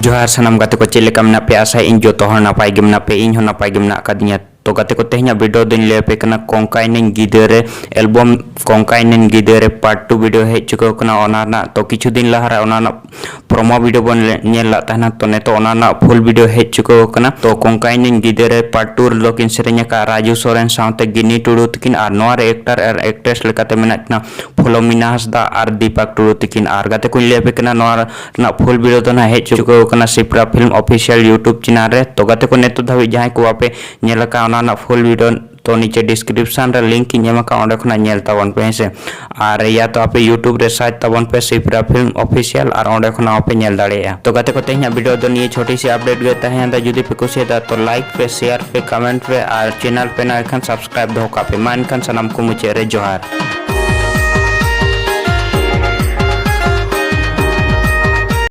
जोहार सानाम गाते को चेले का पे आशा इन जो तो नपाय गे मना पे इन नपाय गे मना कादिया तो गाते को तेहना वीडियो दिन ले पे कना कोंकाइन गिदरे एल्बम कोंकाइन गिदरे पार्ट 2 वीडियो हे चुको कना ओना तो किछु दिन लहारा ओना प्रोमो वीडियो बन नेल ताना तो ने तो ओना फुल वीडियो हे चुको कना तो कोंकाइन गिदरे पार्ट 2 लोकिन सेरेnya का राजू सोरेन साउते गिनी टुडू तकिन आर नोर एक्टर और एक्ट्रेस लेकाते मेना फुलोमिना हासदा और दीपक टुडू तकिन आर गाते को ले पे कना नोर ना फुल वीडियो तो ना हे चुको कना Shipra film official YouTube channel रे तो गाते को नेतो धाबी जहां को आपे नेल का ना फुल वीडियो तो नीचे डिस्क्रिप्शन रे लिंक इन एमा का ओंडे खना नेल ताबन पे से और या तो आपे यूट्यूब रे सर्च ताबन पे सिप्रा फिल्म ऑफिशियल और ओंडे खना आपे नेल दाड़ेया तो गाते को तेहना वीडियो दो निये छोटी सी अपडेट गे तहेंदा जुदी पे कुसियदा तो लाइक पे शेयर पे कमेंट पे और चैनल पे ना एखन सब्सक्राइब दो का पे मान खन सनम को मुचे रे जोहार।